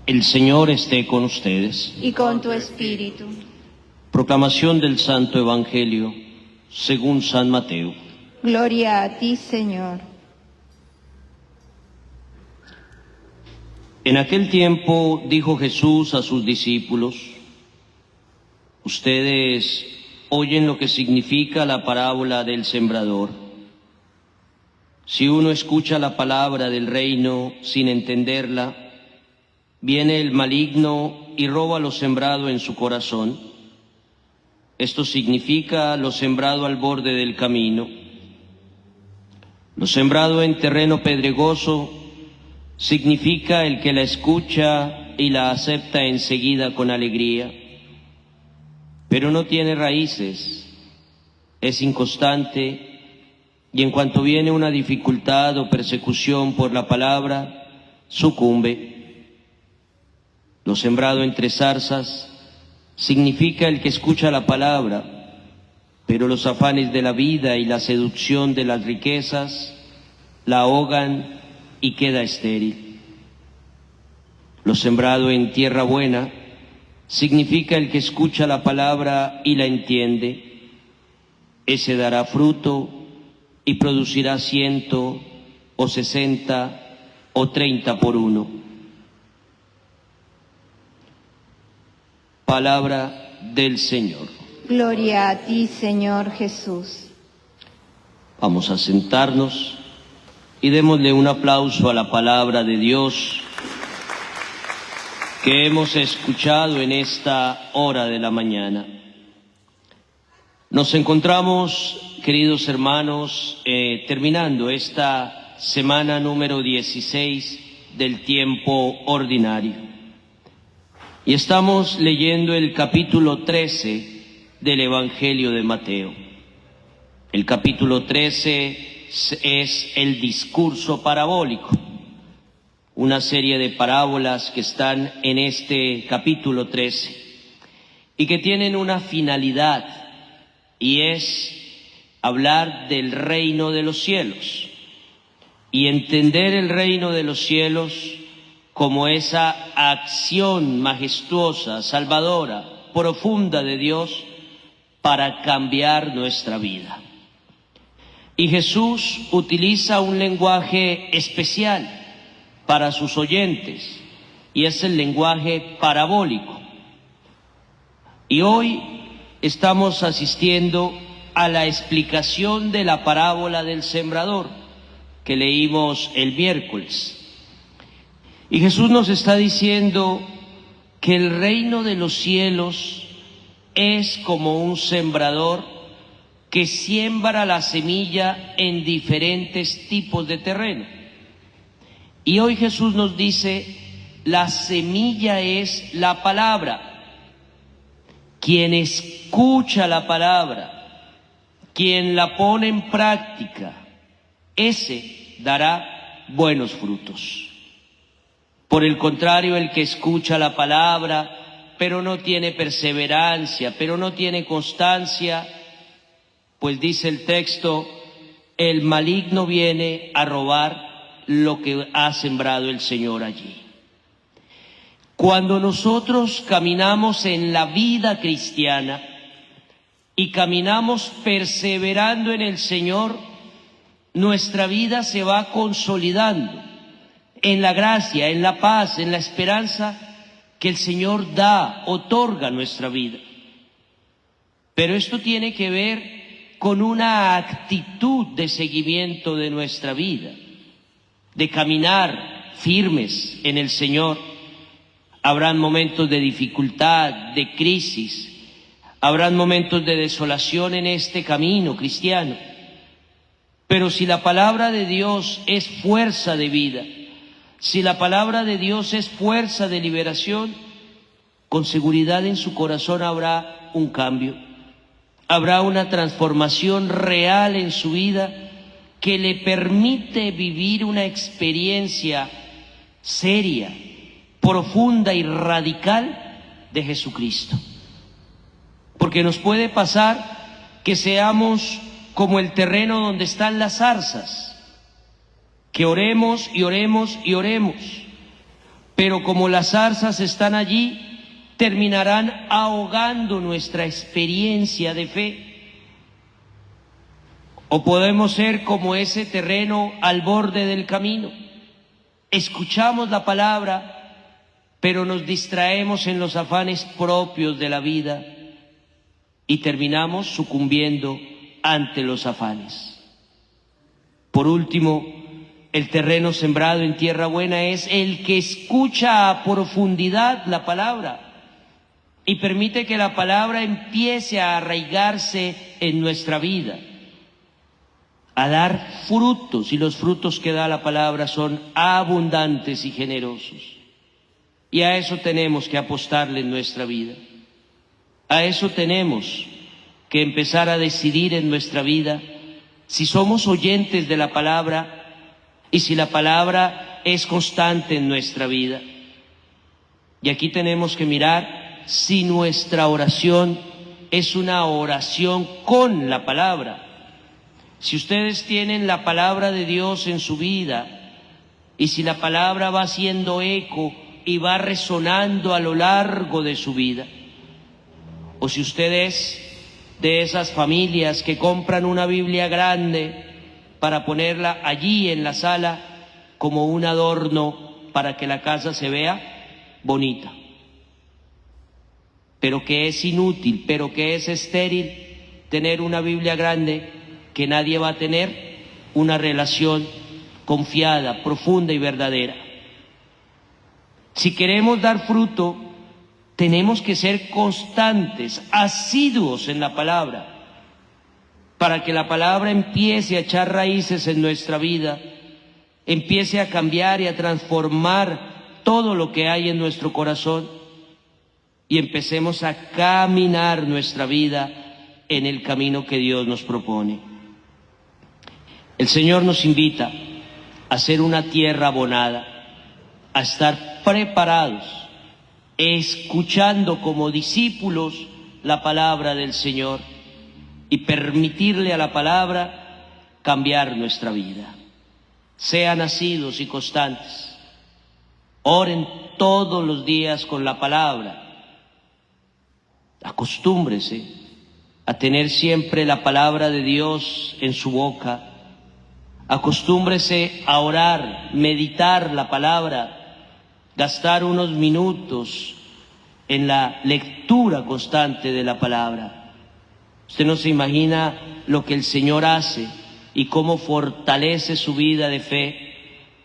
El Señor esté con ustedes. Y con tu espíritu. Proclamación del Santo Evangelio según San Mateo. Gloria a ti, Señor. En aquel tiempo dijo Jesús a sus discípulos: ustedes oyen lo que significa la parábola del sembrador. Si uno escucha la palabra del reino sin entenderla, viene el maligno y roba lo sembrado en su corazón. Esto significa lo sembrado al borde del camino. Lo sembrado en terreno pedregoso significa el que la escucha y la acepta enseguida con alegría, pero no tiene raíces, es inconstante, y en cuanto viene una dificultad o persecución por la palabra, sucumbe. Lo sembrado entre zarzas significa el que escucha la palabra, pero los afanes de la vida y la seducción de las riquezas la ahogan y queda estéril. Lo sembrado en tierra buena significa el que escucha la palabra y la entiende. Ese dará fruto y producirá 100 o 60 o 30 por uno. Palabra del Señor. Gloria a ti, Señor Jesús. Vamos a sentarnos y démosle un aplauso a la palabra de Dios que hemos escuchado en esta hora de la mañana. Nos encontramos, queridos hermanos, terminando esta semana número 16 del tiempo ordinario. Y estamos leyendo el capítulo 13 del Evangelio de Mateo. El capítulo 13 es el discurso parabólico, una serie de parábolas que están en este capítulo 13 y que tienen una finalidad, y es hablar del reino de los cielos y entender el reino de los cielos como esa acción majestuosa, salvadora, profunda de Dios para cambiar nuestra vida. Y Jesús utiliza un lenguaje especial para sus oyentes, y es el lenguaje parabólico. Y hoy estamos asistiendo a la explicación de la parábola del sembrador que leímos el miércoles. Y Jesús nos está diciendo que el reino de los cielos es como un sembrador que siembra la semilla en diferentes tipos de terreno. Y hoy Jesús nos dice, la semilla es la palabra. Quien escucha la palabra, quien la pone en práctica, ese dará buenos frutos. Por el contrario, el que escucha la palabra, pero no tiene perseverancia, pero no tiene constancia, pues dice el texto, el maligno viene a robar lo que ha sembrado el Señor allí. Cuando nosotros caminamos en la vida cristiana y caminamos perseverando en el Señor, nuestra vida se va consolidando en la gracia, en la paz, en la esperanza que el Señor da, otorga a nuestra vida. Pero esto tiene que ver con una actitud de seguimiento de nuestra vida, de caminar firmes en el Señor. Habrán momentos de dificultad, de crisis, habrán momentos de desolación en este camino cristiano. Pero si la palabra de Dios es fuerza de vida, si la palabra de Dios es fuerza de liberación, con seguridad en su corazón habrá un cambio, habrá una transformación real en su vida que le permite vivir una experiencia seria, profunda y radical de Jesucristo. Porque nos puede pasar que seamos como el terreno donde están las zarzas, que oremos y oremos y oremos, pero como las zarzas están allí, terminarán ahogando nuestra experiencia de fe. O podemos ser como ese terreno al borde del camino. Escuchamos la palabra, pero nos distraemos en los afanes propios de la vida y terminamos sucumbiendo ante los afanes. Por último, el terreno sembrado en tierra buena es el que escucha a profundidad la palabra y permite que la palabra empiece a arraigarse en nuestra vida, a dar frutos, y los frutos que da la palabra son abundantes y generosos. Y a eso tenemos que apostarle en nuestra vida. A eso tenemos que empezar a decidir en nuestra vida si somos oyentes de la palabra y si la palabra es constante en nuestra vida. Y aquí tenemos que mirar si nuestra oración es una oración con la palabra. Si ustedes tienen la palabra de Dios en su vida y si la palabra va haciendo eco y va resonando a lo largo de su vida, o si usted es de esas familias que compran una Biblia grande para ponerla allí en la sala como un adorno para que la casa se vea bonita, pero que es inútil, pero que es estéril tener una Biblia grande que nadie va a tener una relación confiada, profunda y verdadera. Si queremos dar fruto, tenemos que ser constantes, asiduos en la palabra, para que la palabra empiece a echar raíces en nuestra vida, empiece a cambiar y a transformar todo lo que hay en nuestro corazón y empecemos a caminar nuestra vida en el camino que Dios nos propone. El Señor nos invita a ser una tierra abonada, a estar preparados, escuchando como discípulos la palabra del Señor y permitirle a la palabra cambiar nuestra vida. Sean asiduos y constantes. Oren todos los días con la palabra. Acostúmbrese a tener siempre la palabra de Dios en su boca. Acostúmbrese a orar, meditar la palabra, gastar unos minutos en la lectura constante de la palabra. Usted no se imagina lo que el Señor hace y cómo fortalece su vida de fe.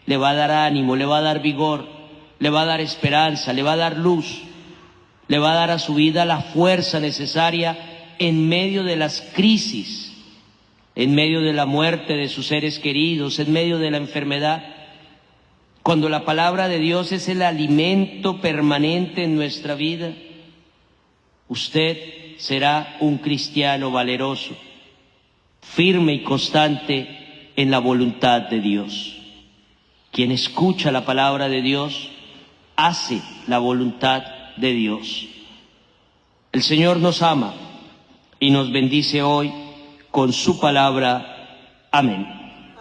Le va a dar ánimo, le va a dar vigor, le va a dar esperanza, le va a dar luz, le va a dar a su vida la fuerza necesaria en medio de las crisis, en medio de la muerte de sus seres queridos, en medio de la enfermedad. Cuando la palabra de Dios es el alimento permanente en nuestra vida, usted será un cristiano valeroso, firme y constante en la voluntad de Dios. Quien escucha la palabra de Dios hace la voluntad de Dios. El Señor nos ama y nos bendice hoy con su palabra. Amén.